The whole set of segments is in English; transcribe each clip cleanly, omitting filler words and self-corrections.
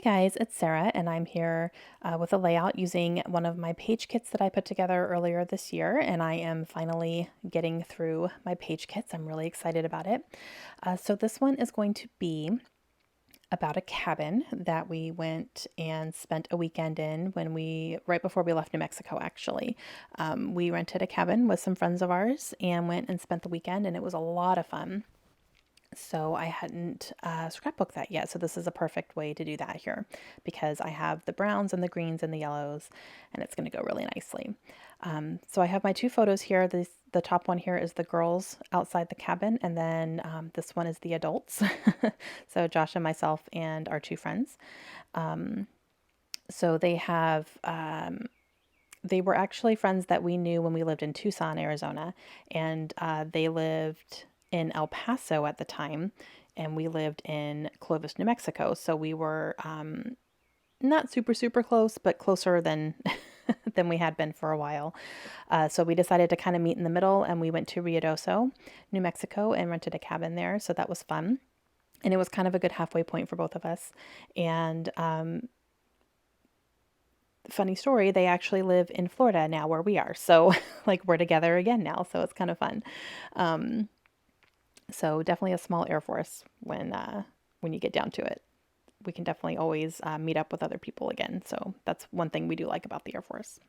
Guys, it's Sarah, and I'm here with a layout using one of my page kits that I put together earlier this year, and I am finally getting through my page kits. I'm really excited about it. So this one is going to be about a cabin that we went and spent a weekend in right before we left New Mexico, actually. We rented a cabin with some friends of ours and went and spent the weekend, and it was a lot of fun. So I hadn't scrapbooked that yet. So this is a perfect way to do that here because I have the browns and the greens and the yellows, and it's going to go really nicely. So I have my two photos here. The top one here is the girls outside the cabin, and then this one is the adults. So Josh and myself and our two friends. So they were actually friends that we knew when we lived in Tucson, Arizona, and they lived in El Paso at the time, and we lived in Clovis, New Mexico. So we were not super, super close, but closer than than we had been for a while. So we decided to kind of meet in the middle, and we went to Ruidoso, New Mexico, and rented a cabin there. So that was fun. And it was kind of a good halfway point for both of us. And funny story, they actually live in Florida now where we are. So like we're together again now. So it's kind of fun. Um, so definitely a small Air Force when you get down to it. We can definitely always meet up with other people again. So that's one thing we do like about the Air Force.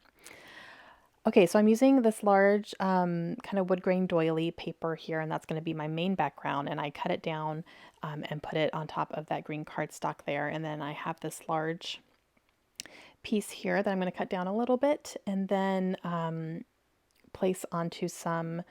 Okay, so I'm using this large kind of wood grain doily paper here, and that's going to be my main background. And I cut it down and put it on top of that green cardstock there. And then I have this large piece here that I'm going to cut down a little bit and then place onto some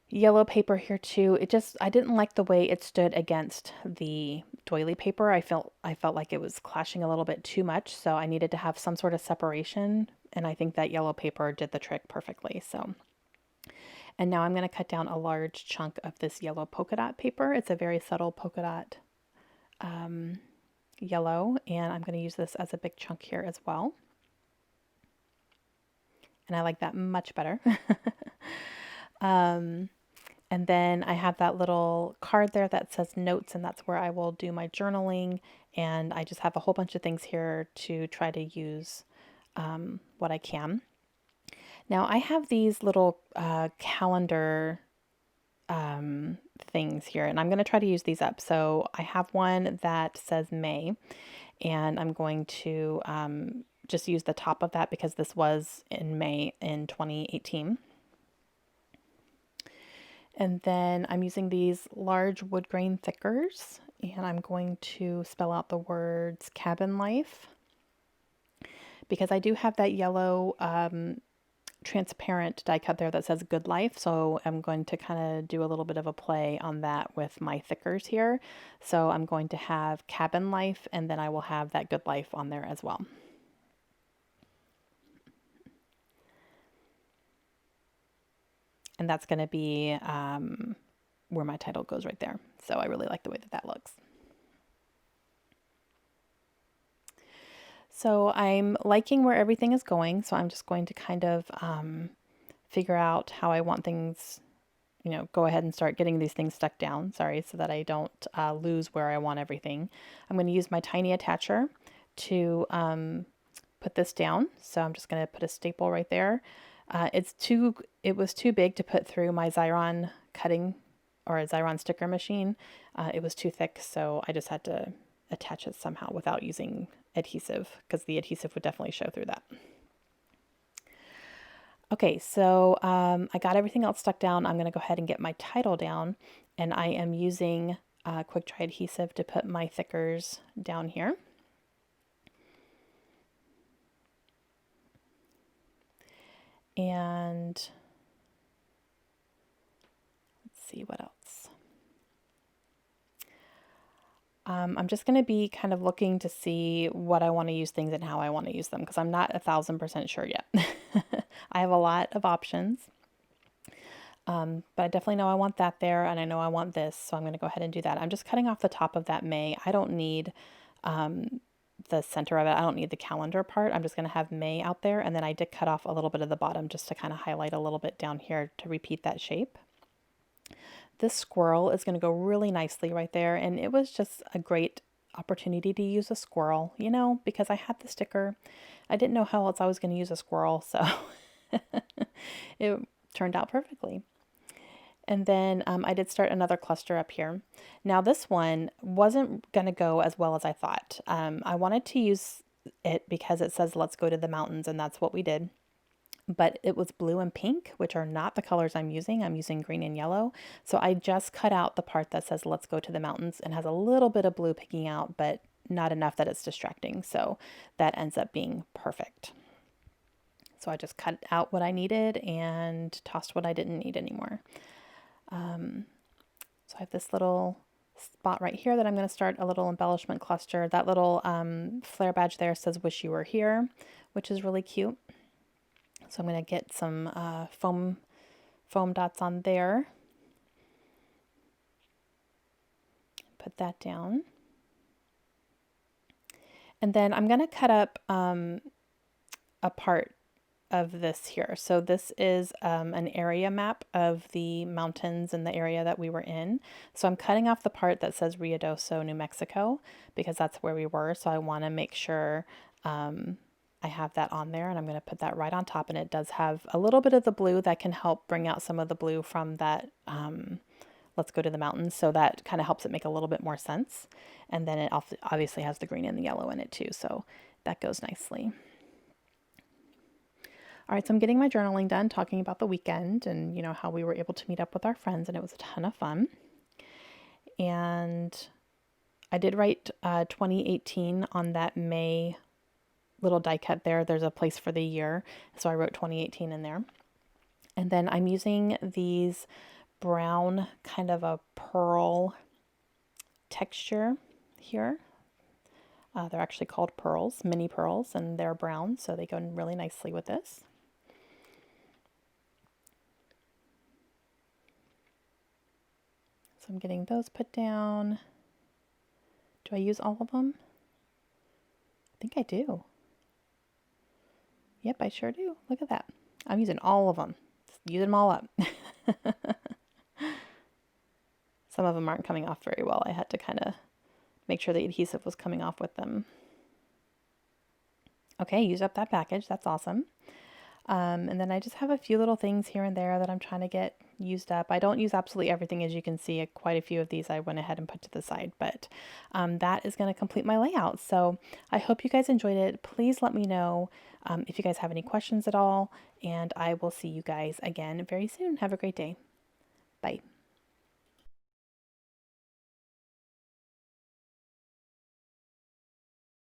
yellow paper here too. I didn't like the way it stood against the doily paper. I felt like it was clashing a little bit too much, so I needed to have some sort of separation, and I think that yellow paper did the trick perfectly. So, and now I'm going to cut down a large chunk of this yellow polka dot paper. It's a very subtle polka dot yellow, and I'm going to use this as a big chunk here as well. And I like that much better. And then I have that little card there that says notes, and that's where I will do my journaling. And I just have a whole bunch of things here to try to use what I can. Now I have these little calendar things here, and I'm going to try to use these up. So I have one that says May, and I'm going to just use the top of that because this was in May in 2018. And then I'm using these large wood grain thickers, and I'm going to spell out the words cabin life because I do have that yellow transparent die cut there that says good life. So I'm going to kind of do a little bit of a play on that with my thickers here. So I'm going to have cabin life, and then I will have that good life on there as well. And that's going to be where my title goes right there. So I really like the way that that looks. So I'm liking where everything is going. So I'm just going to kind of figure out how I want things, go ahead and start getting these things stuck down. Sorry, so that I don't lose where I want everything. I'm going to use my tiny attacher to put this down. So I'm just going to put a staple right there. It was too big to put through my Xyron cutting or a Xyron sticker machine. It was too thick, so I just had to attach it somehow without using adhesive because the adhesive would definitely show through that. Okay, so I got everything else stuck down. I'm going to go ahead and get my title down, and I am using quick dry adhesive to put my thickers down here. And let's see what else. I'm just going to be kind of looking to see what I want to use things and how I want to use them because I'm not 1,000% sure yet. I have a lot of options, but I definitely know I want that there, and I know I want this, so I'm going to go ahead and do that. I'm just cutting off the top of that May. I don't need the center of it. I don't need the calendar part. I'm just going to have May out there, and then I did cut off a little bit of the bottom just to kind of highlight a little bit down here to repeat that shape. This squirrel is going to go really nicely right there, and it was just a great opportunity to use a squirrel, you know, because I had the sticker. I didn't know how else I was going to use a squirrel, so it turned out perfectly. And then I did start another cluster up here. Now this one wasn't going to go as well as I thought. I wanted to use it because it says let's go to the mountains, and that's what we did. But it was blue and pink, which are not the colors I'm using. I'm using green and yellow. So I just cut out the part that says let's go to the mountains and has a little bit of blue picking out, but not enough that it's distracting. So that ends up being perfect. So I just cut out what I needed and tossed what I didn't need anymore. So I have this little spot right here that I'm going to start a little embellishment cluster. That little flare badge there says wish you were here, which is really cute. So I'm going to get some foam dots on there. Put that down. And then I'm going to cut up a part of this here. So this is an area map of the mountains in the area that we were in. So I'm cutting off the part that says Ruidoso, New Mexico, because that's where we were. So I want to make sure I have that on there, and I'm going to put that right on top. And it does have a little bit of the blue that can help bring out some of the blue from that let's go to the mountains. So that kind of helps it make a little bit more sense. And then it obviously has the green and the yellow in it too. So that goes nicely. All right, so I'm getting my journaling done, talking about the weekend and, you know, how we were able to meet up with our friends, and it was a ton of fun. And I did write 2018 on that May little die cut there. There's a place for the year, so I wrote 2018 in there. And then I'm using these brown kind of a pearl texture here. They're actually called pearls, mini pearls, and they're brown, so they go really nicely with this. So I'm getting those put down. Do I use all of them? I think I do. Yep, I sure do. Look at that. I'm using all of them. Just use them all up. Some of them aren't coming off very well. I had to kind of make sure the adhesive was coming off with them. Okay, use up that package. That's awesome. And then I just have a few little things here and there that I'm trying to get used up. I don't use absolutely everything, as you can see. Quite a few of these I went ahead and put to the side, but that is going to complete my layout. So I hope you guys enjoyed it. Please let me know if you guys have any questions at all, and I will see you guys again very soon. Have a great day. Bye.